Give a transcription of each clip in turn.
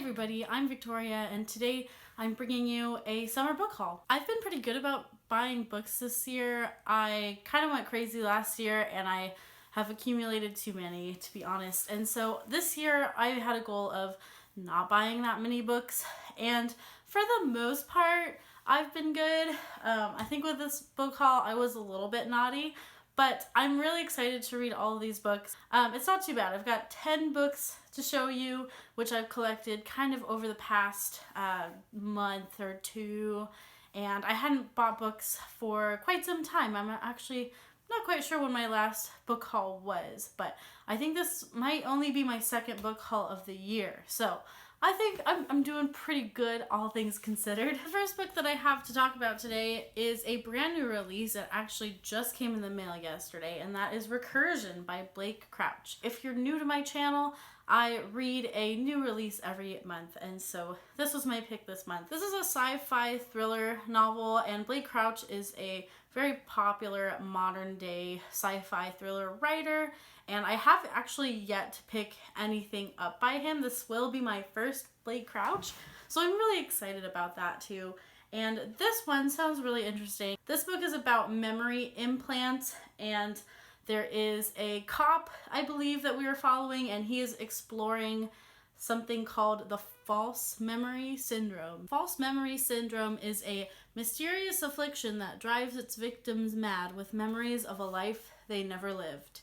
everybody, I'm Victoria, and today I'm bringing you a summer book haul. I've been pretty good about buying books this year. I kind of went crazy last year and I have accumulated too many, to be honest. And so this year I had a goal of not buying that many books, and for the most part I've been good. I think with this book haul I was a little bit naughty, but I'm really excited to read all of these books. It's not too bad. I've got 10 books to show you, which I've collected kind of over the past month or two, and I hadn't bought books for quite some time. I'm actually not quite sure when my last book haul was, but I think this might only be my second book haul of the year. So I think I'm doing pretty good, all things considered. The first book that I have to talk about today is a brand new release that actually just came in the mail yesterday, and that is Recursion by Blake Crouch. If you're new to my channel, I read a new release every month, and so this was my pick this month. This is a sci-fi thriller novel, and Blake Crouch is a very popular modern day sci-fi thriller writer, and I have actually yet to pick anything up by him. This will be my first Blake Crouch, so I'm really excited about that too. And this one sounds really interesting. This book is about memory implants, and there is a cop, I believe, that we are following, and he is exploring something called the false memory syndrome. False memory syndrome is a mysterious affliction that drives its victims mad with memories of a life they never lived.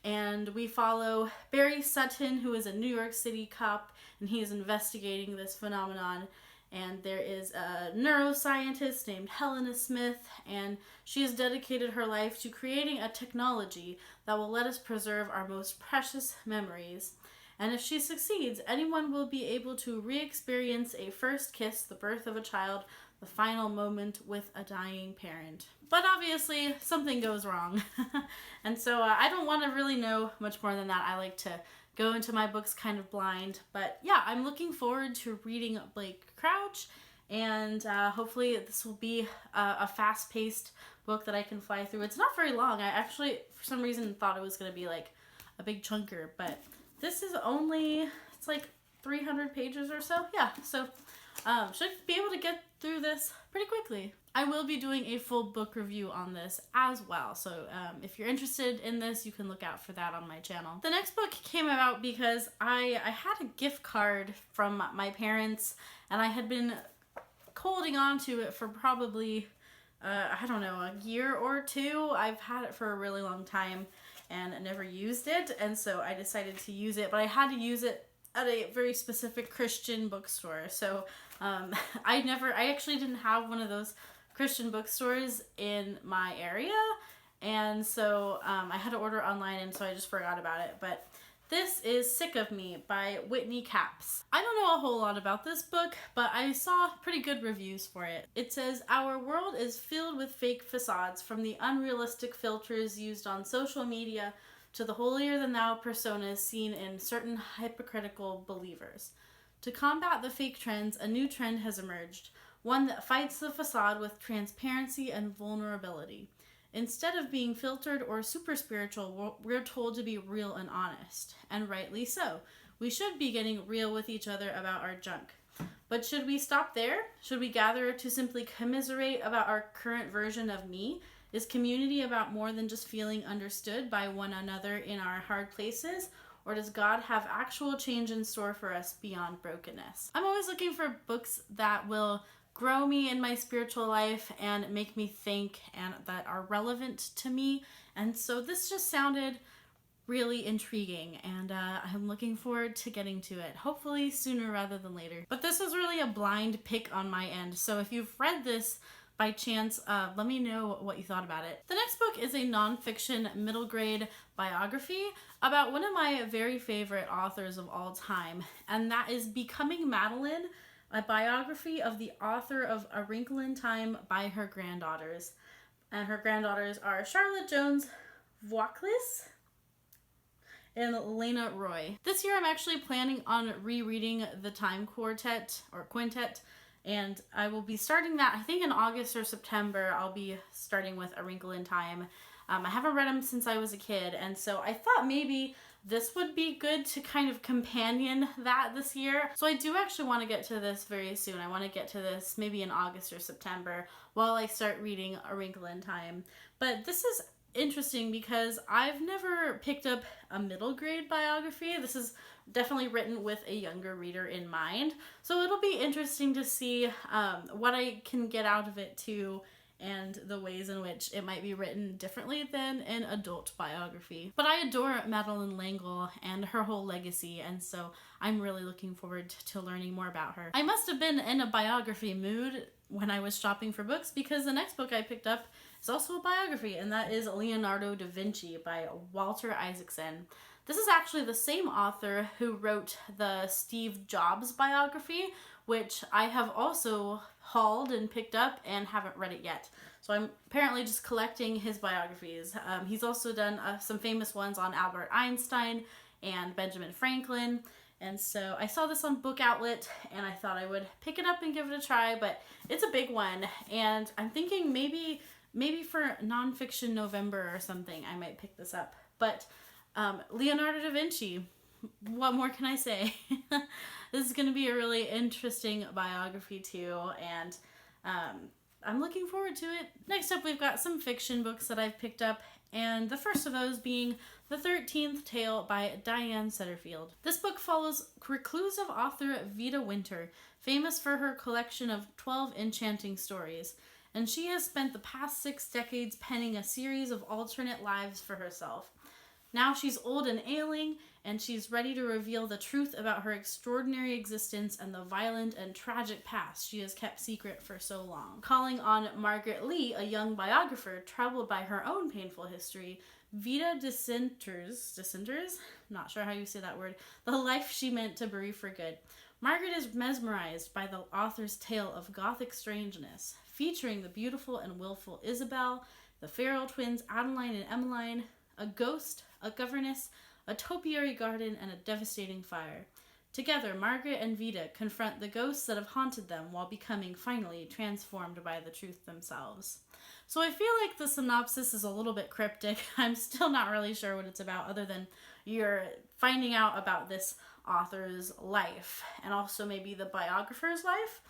And we follow Barry Sutton, who is a New York City cop, and he is investigating this phenomenon. And there is a neuroscientist named Helena Smith, and she has dedicated her life to creating a technology that will let us preserve our most precious memories. And if she succeeds, anyone will be able to re-experience a first kiss, the birth of a child, the final moment with a dying parent. But obviously, something goes wrong. And so I don't want to really know much more than that. I like to go into my books kind of blind. But yeah, I'm looking forward to reading Blake Crouch, and hopefully this will be a fast-paced book that I can fly through. It's not very long. I actually, for some reason, thought it was going to be like a big chunker, but this is only, it's like 300 pages or so. Yeah, so should be able to get through this pretty quickly. I will be doing a full book review on this as well, so if you're interested in this, you can look out for that on my channel. The next book came about because I had a gift card from my parents, and I had been holding on to it for probably, I don't know, a year or two. I've had it for a really long time and never used it, and so I decided to use it, but I had to use it at a very specific Christian bookstore. So I actually didn't have one of those Christian bookstores in my area, and so I had to order online, and so I just forgot about it. But this is Sick of Me by Whitney Capps. I don't know a whole lot about this book, but I saw pretty good reviews for it. It says, "Our world is filled with fake facades, from the unrealistic filters used on social media to the holier-than-thou personas seen in certain hypocritical believers. To combat the fake trends, a new trend has emerged, one that fights the facade with transparency and vulnerability. Instead of being filtered or super spiritual, we're told to be real and honest. And rightly so. We should be getting real with each other about our junk. But should we stop there? Should we gather to simply commiserate about our current version of me? Is community about more than just feeling understood by one another in our hard places? Or does God have actual change in store for us beyond brokenness?" I'm always looking for books that will grow me in my spiritual life and make me think, and that are relevant to me. And so this just sounded really intriguing, and I'm looking forward to getting to it, hopefully sooner rather than later. But this was really a blind pick on my end, so if you've read this by chance, let me know what you thought about it. The next book is a nonfiction middle grade biography about one of my very favorite authors of all time, and that is Becoming Madeline, a biography of the author of A Wrinkle in Time by her granddaughters. And her granddaughters are Charlotte Jones Voiklis and Lena Roy. This year I'm actually planning on rereading the Time Quartet, or Quintet, and I will be starting that, I think in August or September. I'll be starting with A Wrinkle in Time. I haven't read them since I was a kid, and so I thought maybe this would be good to kind of companion that this year. So I do actually want to get to this very soon. I want to get to this maybe in August or September while I start reading A Wrinkle in Time. But this is interesting because I've never picked up a middle grade biography. This is definitely written with a younger reader in mind. So it'll be interesting to see what I can get out of it too, and the ways in which it might be written differently than an adult biography. But I adore Madeline L'Engle and her whole legacy, and so I'm really looking forward to learning more about her. I must have been in a biography mood when I was shopping for books, because the next book I picked up is also a biography, and that is Leonardo Da Vinci by Walter Isaacson. This is actually the same author who wrote the Steve Jobs biography, which I have also hauled and picked up and haven't read it yet. So I'm apparently just collecting his biographies. He's also done some famous ones on Albert Einstein and Benjamin Franklin. And so I saw this on Book Outlet and I thought I would pick it up and give it a try, but it's a big one. And I'm thinking maybe for Nonfiction November or something, I might pick this up. But Leonardo da Vinci, what more can I say? This is going to be a really interesting biography too, and I'm looking forward to it. Next up, we've got some fiction books that I've picked up, and the first of those being The 13th Tale by Diane Setterfield. This book follows reclusive author Vida Winter, famous for her collection of 12 enchanting stories, and she has spent the past 6 decades penning a series of alternate lives for herself. Now she's old and ailing, and she's ready to reveal the truth about her extraordinary existence and the violent and tragic past she has kept secret for so long. Calling on Margaret Lee, a young biographer troubled by her own painful history, Vida dissenters, not sure how you say that word, the life she meant to bury for good. Margaret is mesmerized by the author's tale of gothic strangeness, featuring the beautiful and willful Isabel, the Farrell twins Adeline and Emmeline, a ghost, a governess, a topiary garden, and a devastating fire. Together, Margaret and Vida confront the ghosts that have haunted them while becoming finally transformed by the truth themselves. So I feel like the synopsis is a little bit cryptic. I'm still not really sure what it's about, other than you're finding out about this author's life and also maybe the biographer's life.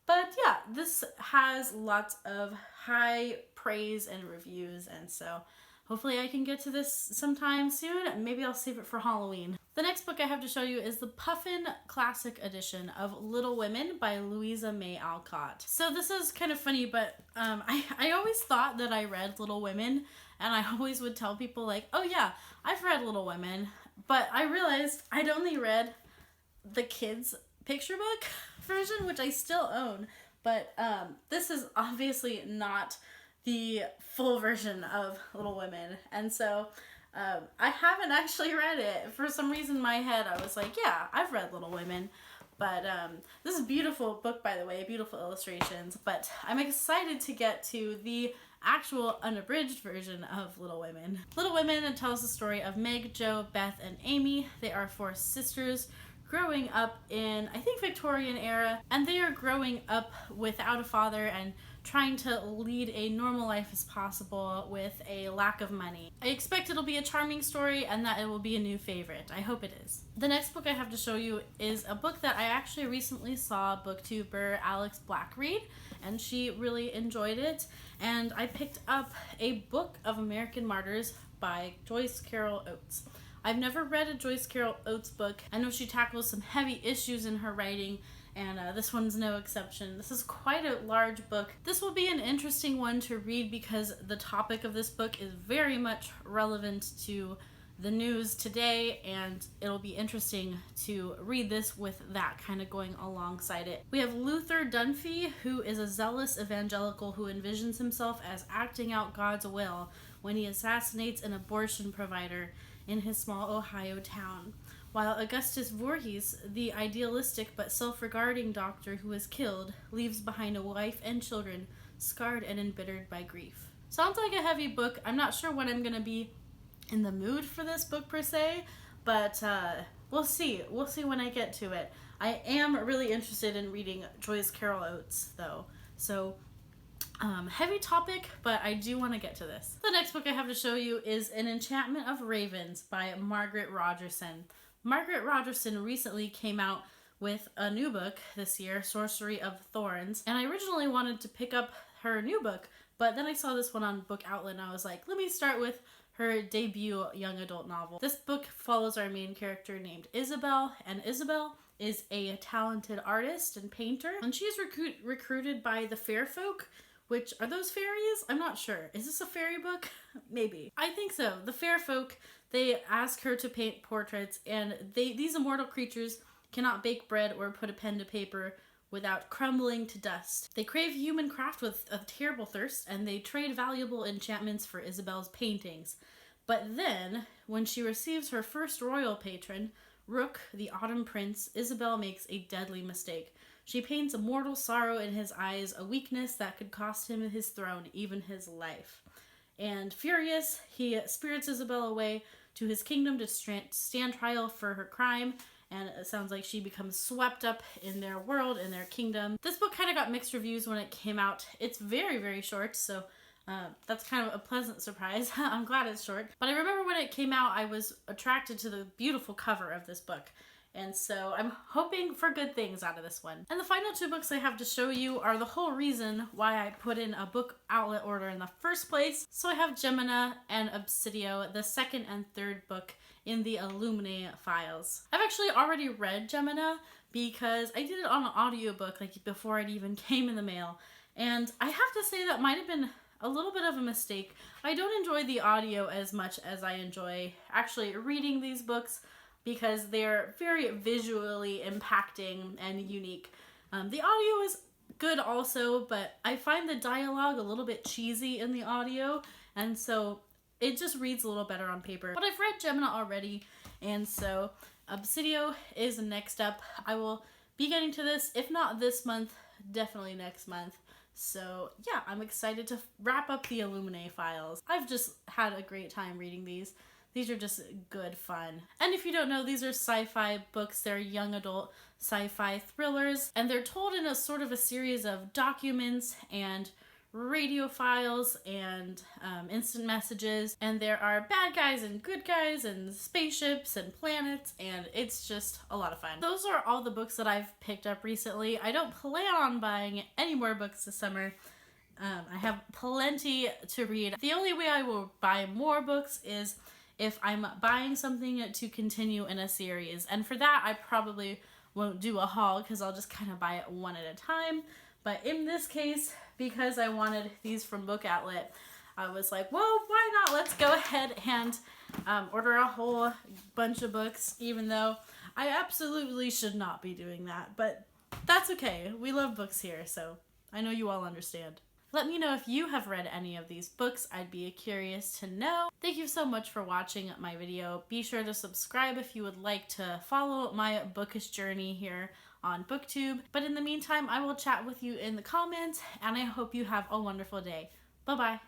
But yeah, this has lots of high praise and reviews, and so hopefully I can get to this sometime soon. Maybe I'll save it for Halloween. The next book I have to show you is the Puffin Classic Edition of Little Women by Louisa May Alcott. So this is kind of funny, but I always thought that I read Little Women, and I always would tell people like, oh yeah, I've read Little Women, but I realized I'd only read the kids' picture book version, which I still own, but this is obviously not the full version of Little Women, and so I haven't actually read it. For some reason in my head I was like, yeah, I've read Little Women, but this is a beautiful book, by the way, beautiful illustrations, but I'm excited to get to the actual unabridged version of Little Women. Little Women tells the story of Meg, Jo, Beth, and Amie. They are 4 sisters growing up in, I think, Victorian era, and they are growing up without a father and trying to lead a normal life as possible with a lack of money. I expect it'll be a charming story and that it will be a new favorite. I hope it is. The next book I have to show you is a book that I actually recently saw Booktuber Alex Black read, and she really enjoyed it, and I picked up a book of American Martyrs by Joyce Carol Oates. I've never read a Joyce Carol Oates book. I know she tackles some heavy issues in her writing, and this one's no exception. This is quite a large book. This will be an interesting one to read because the topic of this book is very much relevant to the news today, and it'll be interesting to read this with that kind of going alongside it. We have Luther Dunphy, who is a zealous evangelical who envisions himself as acting out God's will when he assassinates an abortion provider in his small Ohio town, while Augustus Voorhees, the idealistic but self-regarding doctor who is killed, leaves behind a wife and children scarred and embittered by grief. Sounds like a heavy book. I'm not sure when I'm going to be in the mood for this book per se, but we'll see. We'll see when I get to it. I am really interested in reading Joyce Carol Oates, though, so heavy topic, but I do want to get to this. The next book I have to show you is An Enchantment of Ravens by Margaret Rogerson. Margaret Rogerson recently came out with a new book this year, Sorcery of Thorns, and I originally wanted to pick up her new book, but then I saw this one on Book Outlet and I was like, let me start with her debut young adult novel. This book follows our main character named Isabel, and Isabel is a talented artist and painter, and she's recruited by the fair folk, which are those fairies? I'm not sure. Is this a fairy book? Maybe. I think so. The fair folk, they ask her to paint portraits, and these immortal creatures cannot bake bread or put a pen to paper without crumbling to dust. They crave human craft with a terrible thirst, and they trade valuable enchantments for Isabel's paintings. But then, when she receives her first royal patron, Rook, the Autumn Prince, Isabel makes a deadly mistake. She paints a mortal sorrow in his eyes, a weakness that could cost him his throne, even his life. And furious, he spirits Isabel away to his kingdom to stand trial for her crime, and it sounds like she becomes swept up in their world, in their kingdom. This book kind of got mixed reviews when it came out. It's very, very short, so that's kind of a pleasant surprise. I'm glad it's short. But I remember when it came out, I was attracted to the beautiful cover of this book. And so I'm hoping for good things out of this one. And the final two books I have to show you are the whole reason why I put in a Book Outlet order in the first place. So I have Gemina and Obsidio, the second and third book in the Illuminae files. I've actually already read Gemina because I did it on an audiobook like before it even came in the mail. And I have to say that might have been a little bit of a mistake. I don't enjoy the audio as much as I enjoy actually reading these books, because they're very visually impacting and unique. The audio is good also, but I find the dialogue a little bit cheesy in the audio, and so it just reads a little better on paper. But I've read Gemina already, and so Obsidio is next up. I will be getting to this, if not this month, definitely next month. So yeah, I'm excited to wrap up the Illuminae files. I've just had a great time reading these. These are just good fun. And if you don't know, these are sci-fi books. They're young adult sci-fi thrillers, and they're told in a sort of a series of documents and radio files and instant messages, and there are bad guys and good guys and spaceships and planets, and it's just a lot of fun. Those are all the books that I've picked up recently. I don't plan on buying any more books this summer. I have plenty to read. The only way I will buy more books is if I'm buying something to continue in a series. And for that, I probably won't do a haul because I'll just kind of buy it one at a time. But in this case, because I wanted these from Book Outlet, I was like, well, why not? Let's go ahead and order a whole bunch of books, even though I absolutely should not be doing that. But that's okay. We love books here, so I know you all understand. Let me know if you have read any of these books. I'd be curious to know. Thank you so much for watching my video. Be sure to subscribe if you would like to follow my bookish journey here on BookTube. But in the meantime, I will chat with you in the comments, and I hope you have a wonderful day. Bye-bye.